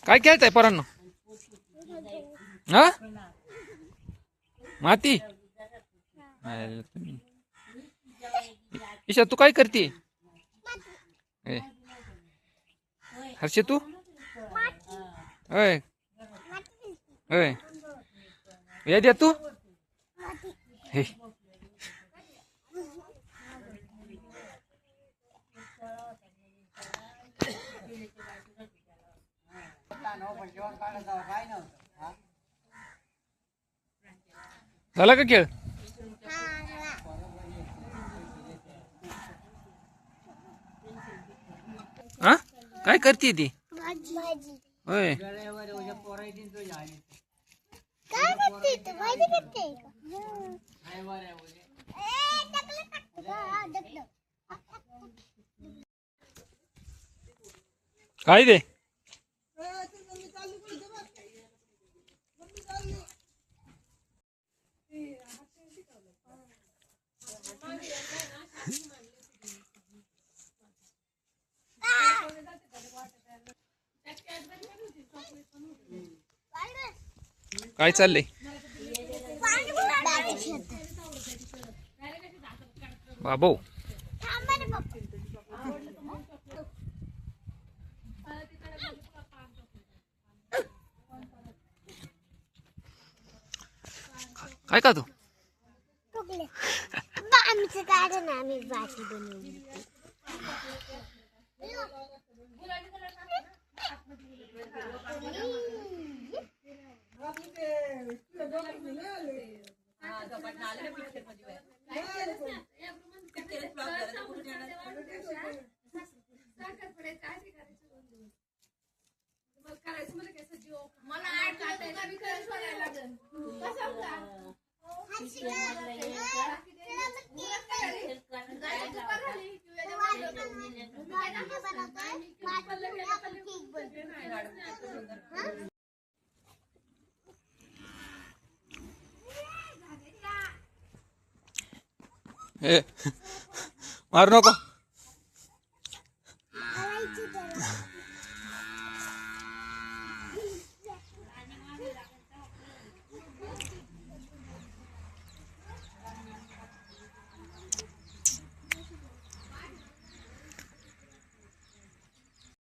काय खेळताय पोरांनो? हा माती. ईशा तू काय करते? हर्ष तू होय होय या द्या तू हे झाला का खेळ? हा काय करते ती? होय काय दे काय चाललंय? बाबू काय का तू? आमचं कारण आम्ही भाजी बनवली. ए मारू नको.